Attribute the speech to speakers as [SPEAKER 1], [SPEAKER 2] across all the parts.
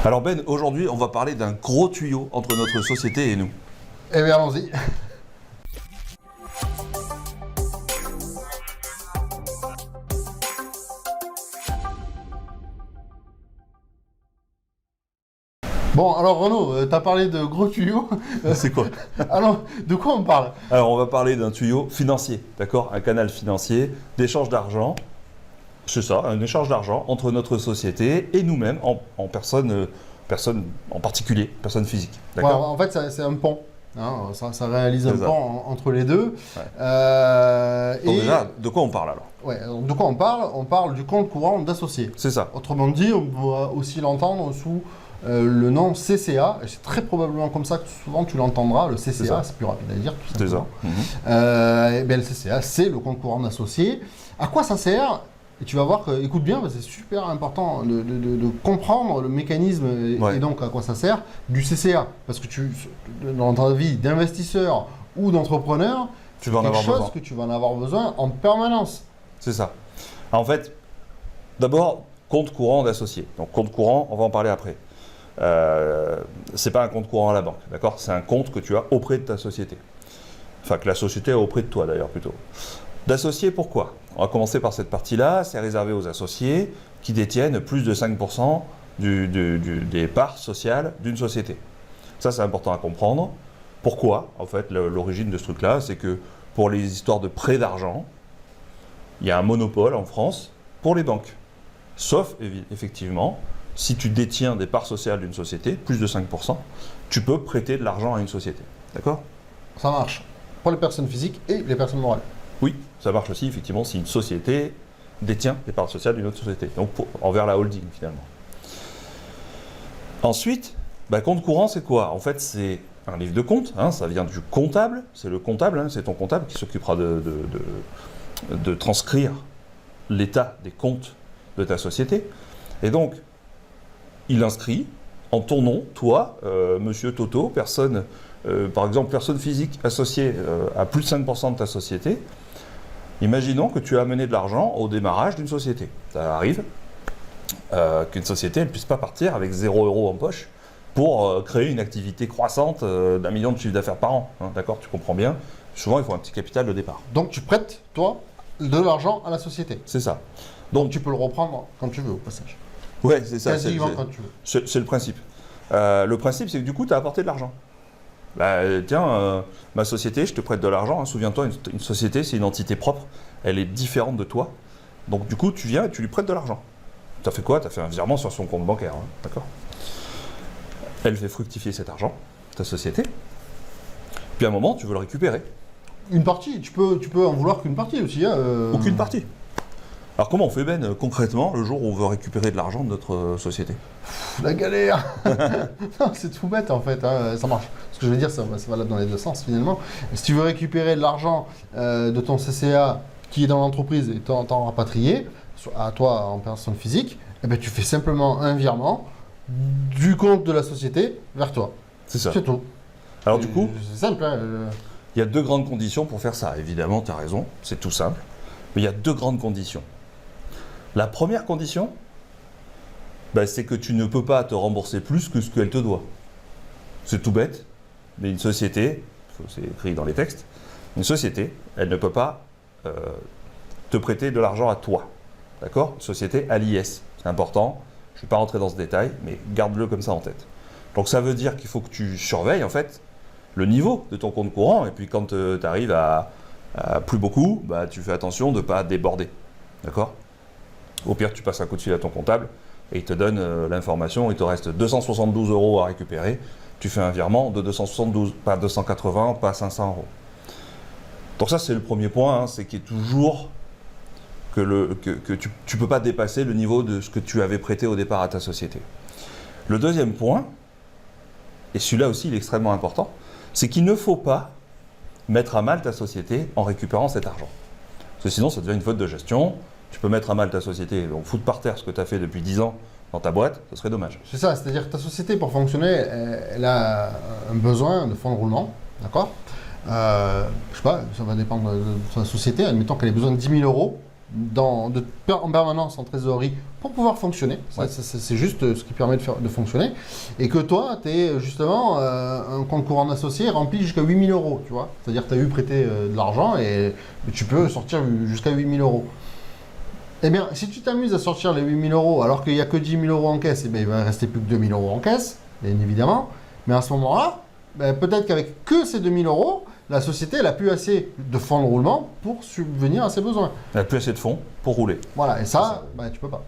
[SPEAKER 1] Alors Ben, aujourd'hui, on va parler d'un gros tuyau entre notre société et nous.
[SPEAKER 2] Eh bien, allons-y. Bon, alors Renaud, tu as parlé de gros tuyaux.
[SPEAKER 1] C'est quoi?
[SPEAKER 2] Alors, de quoi on parle?
[SPEAKER 1] Alors, on va parler d'un tuyau financier, d'accord? Un canal financier d'échange d'argent. C'est ça, un échange d'argent entre notre société et nous-mêmes en personne en particulier, personne physique. D'accord?
[SPEAKER 2] Ouais, en fait, c'est un pont. Hein, ça réalise un
[SPEAKER 1] C'est ça.
[SPEAKER 2] pont entre les deux.
[SPEAKER 1] Ouais. Donc
[SPEAKER 2] Et
[SPEAKER 1] déjà, de quoi on parle alors?
[SPEAKER 2] ouais, donc de quoi on parle? On parle du compte courant d'associé.
[SPEAKER 1] C'est ça.
[SPEAKER 2] Autrement dit, on peut aussi l'entendre sous le nom CCA. Et c'est très probablement comme ça que souvent tu l'entendras. Le
[SPEAKER 1] C'est
[SPEAKER 2] CCA,
[SPEAKER 1] ça.
[SPEAKER 2] c'est plus rapide à dire. Tout
[SPEAKER 1] C'est ça.
[SPEAKER 2] simplement.
[SPEAKER 1] Mhm.
[SPEAKER 2] Eh bien, le CCA, c'est le compte courant d'associé. À quoi ça sert? Et tu vas voir que, écoute bien, c'est super important de comprendre le mécanisme
[SPEAKER 1] Ouais.
[SPEAKER 2] et donc à quoi ça sert du CCA. Parce que dans ta vie d'investisseur ou d'entrepreneur,
[SPEAKER 1] Tu vas en
[SPEAKER 2] quelque
[SPEAKER 1] avoir
[SPEAKER 2] chose
[SPEAKER 1] besoin.
[SPEAKER 2] que tu vas en avoir besoin en permanence.
[SPEAKER 1] C'est ça. Alors, en fait, d'abord, compte courant d'associé. Donc, compte courant, on va en parler après. C'est pas un compte courant à la banque, d'accord? C'est un compte que tu as auprès de ta société. Enfin, que la société a auprès de toi, d'ailleurs, plutôt. D'associés, pourquoi? On va commencer par cette partie-là. C'est réservé aux associés qui détiennent plus de 5% des parts sociales d'une société. Ça, c'est important à comprendre. Pourquoi? En fait, l'origine de ce truc-là, c'est que pour les histoires de prêt d'argent, il y a un monopole en France pour les banques. Sauf, effectivement, si tu détiens des parts sociales d'une société, plus de 5%, tu peux prêter de l'argent à une société. D'accord?
[SPEAKER 2] Ça marche pour les personnes physiques et les personnes morales.
[SPEAKER 1] Oui, ça marche aussi, effectivement, si une société détient des parts sociales d'une autre société. Donc, envers la holding, finalement. Ensuite, compte courant, c'est quoi? En fait, c'est un livre de compte, hein, ça vient du comptable. C'est le comptable, hein, c'est ton comptable qui s'occupera de transcrire l'état des comptes de ta société. Et donc, il inscrit en ton nom, toi, monsieur Toto, par exemple, personne physique associée à plus de 5% de ta société. Imaginons que tu as amené de l'argent au démarrage d'une société. Ça arrive qu'une société ne puisse pas partir avec 0 € en poche pour créer une activité croissante d'1 million de chiffre d'affaires par an. Hein, d'accord, tu comprends bien. Souvent, il faut un petit capital de départ.
[SPEAKER 2] Donc tu prêtes, toi, de l'argent à la société.
[SPEAKER 1] C'est ça.
[SPEAKER 2] Donc tu peux le reprendre quand tu veux, au passage.
[SPEAKER 1] Ouais, c'est ça.
[SPEAKER 2] Quasiment quand tu veux.
[SPEAKER 1] C'est le principe. Le principe, c'est que du coup, tu as apporté de l'argent. Tiens, ma société, je te prête de l'argent. Hein, souviens-toi, une société, c'est une entité propre. Elle est différente de toi. Donc, du coup, tu viens et tu lui prêtes de l'argent. Tu as fait quoi? Tu as fait un virement sur son compte bancaire. Hein, d'accord? Elle fait fructifier cet argent, ta société. Puis à un moment, tu veux le récupérer.
[SPEAKER 2] Une partie, tu peux en vouloir qu'une partie aussi. Hein,
[SPEAKER 1] Aucune partie. Alors, comment on fait, Ben, concrètement, le jour où on veut récupérer de l'argent de notre société?
[SPEAKER 2] La galère. Non, c'est tout bête en fait, hein, ça marche. Ce que je veux dire, ça va dans les deux sens finalement. Si tu veux récupérer de l'argent de ton CCA qui est dans l'entreprise et t'en rapatrier à toi en personne physique, eh ben, tu fais simplement un virement du compte de la société vers toi.
[SPEAKER 1] C'est ça.
[SPEAKER 2] C'est tout.
[SPEAKER 1] Alors, du coup,
[SPEAKER 2] c'est simple. Hein,
[SPEAKER 1] il y a deux grandes conditions pour faire ça. Évidemment, tu as raison, c'est tout simple. Mais il y a deux grandes conditions. La première condition, c'est que tu ne peux pas te rembourser plus que ce qu'elle te doit. C'est tout bête, mais une société, c'est écrit dans les textes, une société, elle ne peut pas te prêter de l'argent à toi. D'accord? Une société à l'IS. C'est important, je ne vais pas rentrer dans ce détail, mais garde-le comme ça en tête. Donc ça veut dire qu'il faut que tu surveilles en fait le niveau de ton compte courant, et puis quand tu arrives à plus beaucoup, tu fais attention de ne pas déborder. D'accord? Au pire, tu passes un coup de fil à ton comptable et il te donne l'information, il te reste 272 € à récupérer. Tu fais un virement de 272, pas 280, pas 500 €. Donc ça, c'est le premier point, hein, c'est qu'il y ait toujours que tu ne peux pas dépasser le niveau de ce que tu avais prêté au départ à ta société. Le deuxième point, et celui-là aussi il est extrêmement important, c'est qu'il ne faut pas mettre à mal ta société en récupérant cet argent. Parce que sinon, ça devient une faute de gestion. Tu peux mettre à mal ta société, donc foutre par terre ce que tu as fait depuis 10 ans dans ta boîte, ce serait dommage.
[SPEAKER 2] C'est ça, c'est-à-dire que ta société, pour fonctionner, elle a un besoin de fonds de roulement, d'accord? Je sais pas, ça va dépendre de sa société. Admettons qu'elle ait besoin de 10 000 € en permanence en trésorerie pour pouvoir fonctionner.
[SPEAKER 1] Ouais.
[SPEAKER 2] C'est juste ce qui permet de fonctionner. Et que toi, tu es justement un compte courant associé rempli jusqu'à 8 000 €. Tu vois, c'est-à-dire que tu as eu prêté de l'argent et tu peux sortir jusqu'à 8 000 €. Eh bien, si tu t'amuses à sortir les 8 000 € alors qu'il n'y a que 10 000 € en caisse, eh bien, il va rester plus que 2 000 € en caisse, bien évidemment. Mais à ce moment-là, peut-être qu'avec que ces 2 000 €, la société elle a plus assez de fonds de roulement pour subvenir à ses besoins.
[SPEAKER 1] Elle n'a plus assez de fonds pour rouler.
[SPEAKER 2] Voilà, et ça, tu peux pas.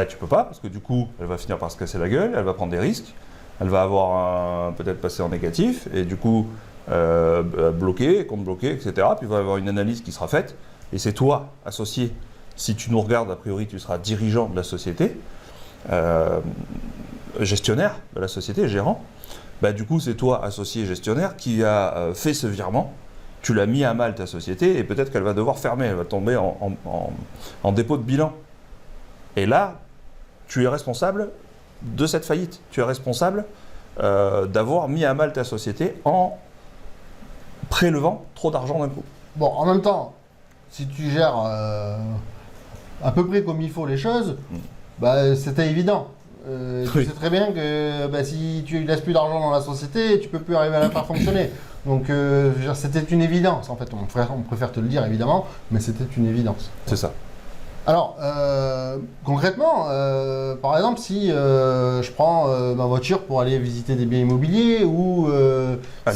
[SPEAKER 1] Tu peux pas, parce que du coup, elle va finir par se casser la gueule, elle va prendre des risques, elle va avoir peut-être passer en négatif, et du coup, bloquer, compte bloqué, etc. Puis il va y avoir une analyse qui sera faite, et c'est toi, associé. Si tu nous regardes, a priori, tu seras dirigeant de la société, gestionnaire de la société, gérant. Du coup, c'est toi, associé gestionnaire, qui a fait ce virement. Tu l'as mis à mal, ta société, et peut-être qu'elle va devoir fermer, elle va tomber en dépôt de bilan. Et là, tu es responsable de cette faillite. Tu es responsable d'avoir mis à mal ta société en prélevant trop d'argent d'un coup.
[SPEAKER 2] Bon, en même temps, si tu gères à peu près comme il faut les choses, c'était évident. Tu sais très bien que si tu laisses plus d'argent dans la société, tu peux plus arriver à la faire fonctionner. Donc, c'était une évidence. En fait, on préfère te le dire évidemment, mais c'était une évidence.
[SPEAKER 1] C'est ça.
[SPEAKER 2] Alors, concrètement, par exemple, si je prends ma voiture pour aller visiter des biens immobiliers ou pour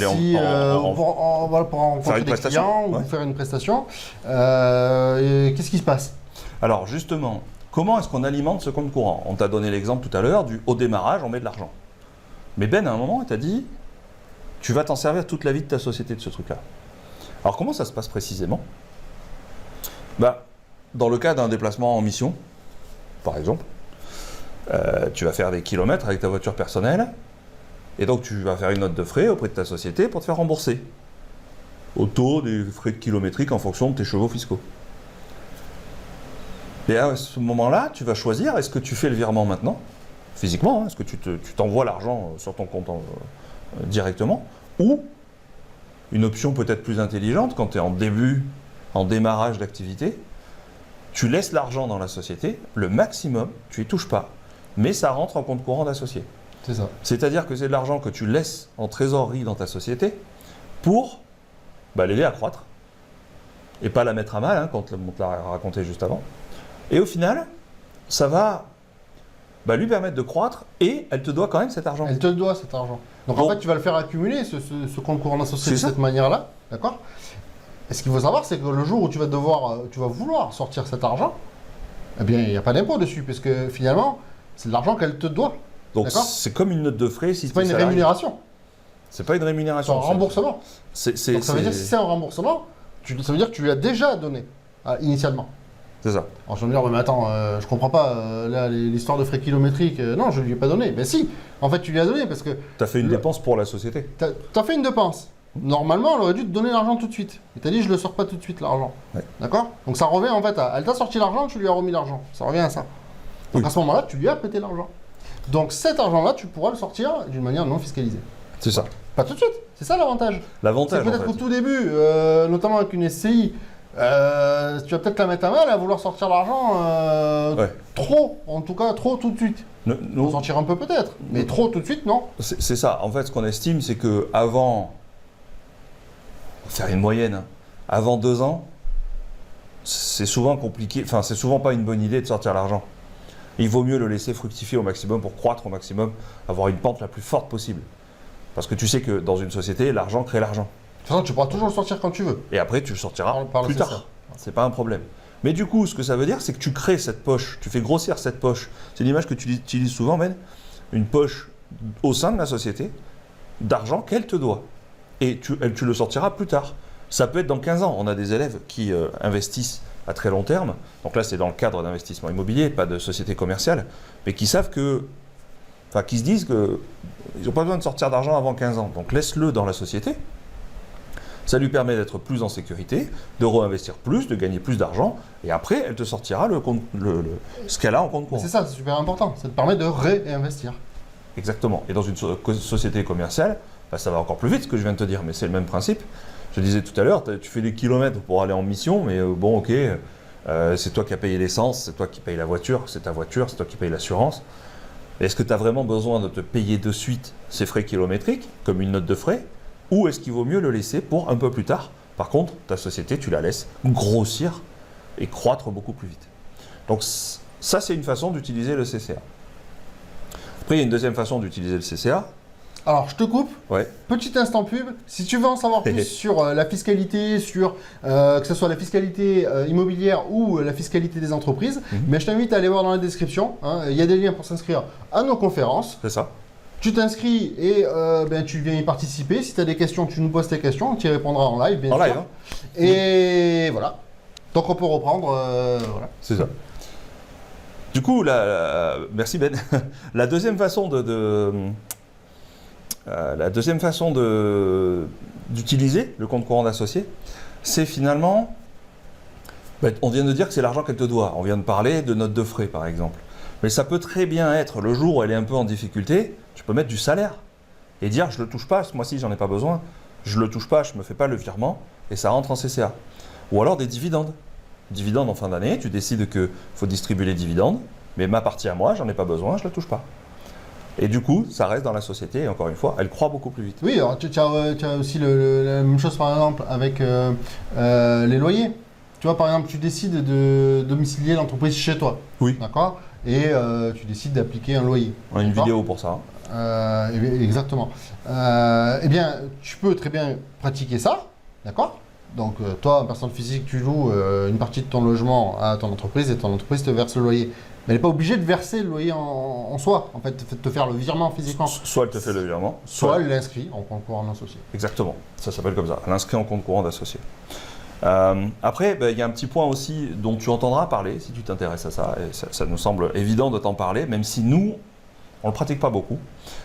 [SPEAKER 2] rencontrer des clients ou faire une prestation, qu'est-ce qui se passe?
[SPEAKER 1] Alors, justement, comment est-ce qu'on alimente ce compte courant? On t'a donné l'exemple tout à l'heure au démarrage, on met de l'argent. Mais Ben, à un moment, il t'a dit, tu vas t'en servir toute la vie de ta société de ce truc-là. Alors, comment ça se passe précisément? Dans le cas d'un déplacement en mission, par exemple, tu vas faire des kilomètres avec ta voiture personnelle, et donc tu vas faire une note de frais auprès de ta société pour te faire rembourser au taux des frais kilométriques en fonction de tes chevaux fiscaux. Et à ce moment-là, tu vas choisir, est-ce que tu fais le virement maintenant, physiquement, est-ce que tu t'envoies l'argent sur ton compte directement, ou une option peut-être plus intelligente, quand tu es en démarrage d'activité, tu laisses l'argent dans la société, le maximum, tu n'y touches pas, mais ça rentre en compte courant d'associé.
[SPEAKER 2] C'est ça.
[SPEAKER 1] C'est-à-dire que c'est de l'argent que tu laisses en trésorerie dans ta société pour l'aider à croître et pas la mettre à mal, quand on te l'a raconté juste avant. Et au final, ça va lui permettre de croître et elle te doit quand même cet argent.
[SPEAKER 2] Elle te doit cet argent. Donc en fait, tu vas le faire accumuler, ce compte courant associé de cette manière-là, d'accord? Et ce qu'il faut savoir, c'est que le jour où tu vas vouloir sortir cet argent, eh bien, il n'y a pas d'impôt dessus, parce que finalement, c'est de l'argent qu'elle te doit.
[SPEAKER 1] Donc c'est comme une note de frais si
[SPEAKER 2] c'est pas une rémunération.
[SPEAKER 1] C'est pas une rémunération.
[SPEAKER 2] C'est un remboursement. Donc ça veut dire que si c'est un remboursement, ça veut dire que tu lui as déjà donné initialement.
[SPEAKER 1] C'est ça.
[SPEAKER 2] Alors je vais me dire, mais attends, je comprends pas, là, l'histoire de frais kilométriques, non, je lui ai pas donné. Ben si, en fait, tu lui as donné parce que...
[SPEAKER 1] Tu as fait une dépense pour la société.
[SPEAKER 2] Tu as fait une dépense. Normalement, elle aurait dû te donner l'argent tout de suite. Et tu as dit, je le sors pas tout de suite, l'argent.
[SPEAKER 1] Ouais.
[SPEAKER 2] D'accord? Donc ça revient en fait à... Elle t'a sorti l'argent, tu lui as remis l'argent. Ça revient à ça. Donc à ce moment-là, tu lui as prêté l'argent. Donc cet argent-là, tu pourras le sortir d'une manière non fiscalisée.
[SPEAKER 1] C'est ça.
[SPEAKER 2] Pas tout de suite. C'est ça l'avantage.
[SPEAKER 1] L'avantage,
[SPEAKER 2] c'est peut-être au tout début, notamment avec une SCI, tu vas peut-être la mettre à mal à vouloir sortir l'argent trop, en tout cas trop tout de suite. Pour sortir un peu peut-être, mais trop tout de suite, non.
[SPEAKER 1] C'est ça. En fait, ce qu'on estime, c'est que avant, faire une moyenne, avant 2 ans, c'est souvent compliqué, enfin c'est souvent pas une bonne idée de sortir l'argent. Il vaut mieux le laisser fructifier au maximum pour croître au maximum, avoir une pente la plus forte possible. Parce que tu sais que dans une société, l'argent crée l'argent.
[SPEAKER 2] De toute façon, tu pourras toujours le sortir quand tu veux.
[SPEAKER 1] Et après, tu le sortiras plus tard. C'est pas un problème. Mais du coup, ce que ça veut dire, c'est que tu crées cette poche, tu fais grossir cette poche. C'est une image que tu utilises souvent, Ben. Une poche au sein de la société d'argent qu'elle te doit. Et tu le sortiras plus tard. Ça peut être dans 15 ans. On a des élèves qui investissent à très long terme. Donc là, c'est dans le cadre d'investissement immobilier, pas de société commerciale, mais qui savent qui se disent qu'ils n'ont pas besoin de sortir d'argent avant 15 ans. Donc laisse-le dans la société. Ça lui permet d'être plus en sécurité, de réinvestir plus, de gagner plus d'argent, et après, elle te sortira ce qu'elle a en compte courant.
[SPEAKER 2] C'est ça, c'est super important. Ça te permet de réinvestir.
[SPEAKER 1] Exactement. Et dans une société commerciale, ça va encore plus vite ce que je viens de te dire, mais c'est le même principe. Je disais tout à l'heure, tu fais des kilomètres pour aller en mission, mais bon, ok, c'est toi qui as payé l'essence, c'est toi qui payes la voiture, c'est ta voiture, c'est toi qui payes l'assurance. Est-ce que tu as vraiment besoin de te payer de suite ces frais kilométriques, comme une note de frais, ou est-ce qu'il vaut mieux le laisser pour un peu plus tard? Par contre, ta société, tu la laisses grossir et croître beaucoup plus vite. Donc ça, c'est une façon d'utiliser le CCA. Après, il y a une deuxième façon d'utiliser le CCA.
[SPEAKER 2] Alors, je te coupe.
[SPEAKER 1] Ouais.
[SPEAKER 2] Petit instant pub. Si tu veux en savoir plus sur la fiscalité, sur que ce soit la fiscalité immobilière ou la fiscalité des entreprises, mais je t'invite à aller voir dans la description. Hein. Il y a des liens pour s'inscrire à nos conférences.
[SPEAKER 1] C'est ça.
[SPEAKER 2] Tu t'inscris et tu viens y participer. Si tu as des questions, tu nous poses tes questions. Tu y répondras en live, bien sûr.
[SPEAKER 1] En live. Hein.
[SPEAKER 2] Et voilà. Donc, on peut reprendre. Voilà.
[SPEAKER 1] C'est ça. Du coup, merci Ben. La deuxième façon d'utiliser le compte courant d'associé, c'est finalement, on vient de dire que c'est l'argent qu'elle te doit. On vient de parler de notes de frais, par exemple. Mais ça peut très bien être, le jour où elle est un peu en difficulté, tu peux mettre du salaire et dire, je ne le touche pas, ce mois-ci, j'en ai pas besoin. Je ne le touche pas, je ne me fais pas le virement et ça rentre en CCA. Ou alors des dividendes. Dividendes en fin d'année, tu décides qu'il faut distribuer les dividendes, mais ma partie à moi, j'en ai pas besoin, je ne la touche pas. Et du coup, ça reste dans la société, et encore une fois, elle croît beaucoup plus vite.
[SPEAKER 2] Oui, alors tu as aussi la même chose par exemple avec les loyers. Tu vois, par exemple, tu décides de domicilier l'entreprise chez toi.
[SPEAKER 1] Oui.
[SPEAKER 2] D'accord. Et tu décides d'appliquer un loyer.
[SPEAKER 1] On a une vidéo pour ça.
[SPEAKER 2] Exactement. Eh bien, tu peux très bien pratiquer ça. D'accord. Donc, toi, en personne physique, tu loues une partie de ton logement à ton entreprise et ton entreprise te verse le loyer. Mais elle n'est pas obligée de verser le loyer en soi, en fait, de te faire le virement physiquement.
[SPEAKER 1] Soit elle te fait le virement,
[SPEAKER 2] soit elle l'inscrit en compte courant d'associé.
[SPEAKER 1] Exactement, ça s'appelle comme ça, elle inscrit en compte courant d'associé. Après, il y a un petit point aussi dont tu entendras parler si tu t'intéresses à ça, et ça nous semble évident de t'en parler, même si nous, on ne le pratique pas beaucoup.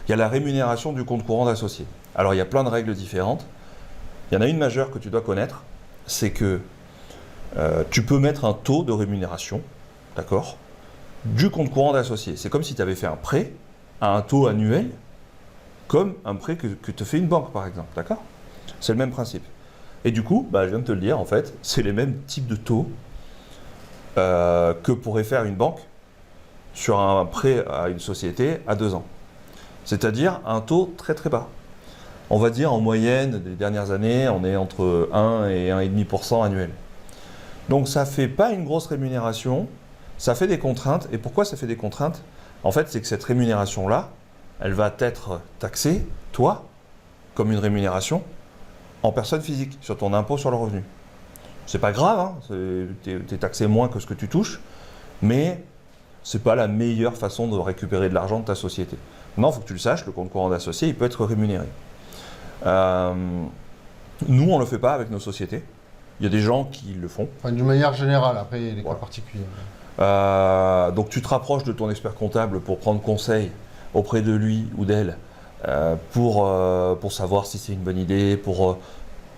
[SPEAKER 1] Il y a la rémunération du compte courant d'associé. Alors, il y a plein de règles différentes. Il y en a une majeure que tu dois connaître, c'est que tu peux mettre un taux de rémunération, d'accord, du compte courant d'associé. C'est comme si tu avais fait un prêt à un taux annuel, comme un prêt que te fait une banque, par exemple, d'accord? C'est le même principe. Et du coup, je viens de te le dire, en fait, c'est les mêmes types de taux que pourrait faire une banque sur un prêt à une société à 2 ans. C'est-à-dire un taux très très bas. On va dire en moyenne des dernières années, on est entre 1 et 1,5% annuel. Donc ça ne fait pas une grosse rémunération, ça fait des contraintes. Et pourquoi ça fait des contraintes? En fait, c'est que cette rémunération-là, elle va être taxée, toi, comme une rémunération, en personne physique, sur ton impôt sur le revenu. C'est pas grave, hein, tu es taxé moins que ce que tu touches, mais c'est pas la meilleure façon de récupérer de l'argent de ta société. Maintenant, il faut que tu le saches, le compte courant d'associé, il peut être rémunéré. Nous, on ne le fait pas avec nos sociétés. Il y a des gens qui le font.
[SPEAKER 2] Enfin, d'une manière générale, après, il y a des cas particuliers.
[SPEAKER 1] Donc, tu te rapproches de ton expert comptable pour prendre conseil auprès de lui ou d'elle pour savoir si c'est une bonne idée, pour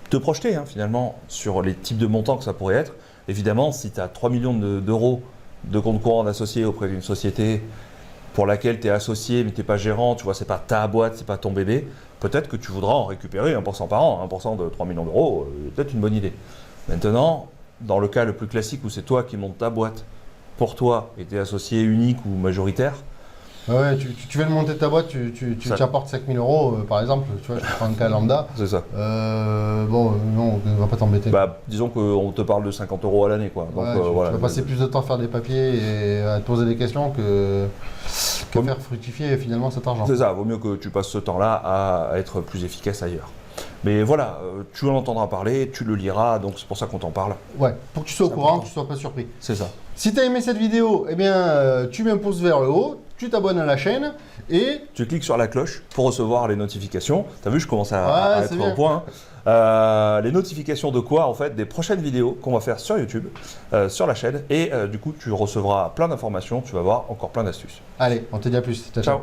[SPEAKER 1] te projeter finalement sur les types de montants que ça pourrait être. Évidemment, si tu as 3 millions d'euros de compte courant d'associé auprès d'une société pour laquelle tu es associé mais tu n'es pas gérant, tu vois, c'est pas ta boîte, c'est pas ton bébé, peut-être que tu voudras en récupérer 1% par an. 1% de 3 millions d'euros, c'est peut-être une bonne idée. Maintenant, dans le cas le plus classique où c'est toi qui montes ta boîte pour toi et tu es associé unique ou majoritaire.
[SPEAKER 2] Ouais, tu viens de monter ta boîte, tu apportes 5 000 euros par exemple, tu vois, je prends un cas lambda.
[SPEAKER 1] C'est ça.
[SPEAKER 2] Non, on ne va pas t'embêter.
[SPEAKER 1] Disons qu'on te parle de 50 euros à l'année, quoi. Donc,
[SPEAKER 2] ouais, tu vas passer plus de temps à faire des papiers et à te poser des questions que faire fructifier finalement cet argent.
[SPEAKER 1] C'est ça, vaut mieux que tu passes ce temps-là à être plus efficace ailleurs. Mais voilà, tu en entendras parler, tu le liras, donc c'est pour ça qu'on t'en parle.
[SPEAKER 2] Ouais, pour que tu sois au courant, que tu ne sois pas surpris.
[SPEAKER 1] C'est ça.
[SPEAKER 2] Si tu as aimé cette vidéo, eh bien, tu mets un pouce vers le haut, tu t'abonnes à la chaîne et...
[SPEAKER 1] Tu cliques sur la cloche pour recevoir les notifications. Tu as vu, je commence à être au point. Les notifications de quoi? En fait, des prochaines vidéos qu'on va faire sur YouTube, sur la chaîne. Et du coup, tu recevras plein d'informations, tu vas voir encore plein d'astuces.
[SPEAKER 2] Allez, on te dit à plus. Ciao.
[SPEAKER 1] Ciao.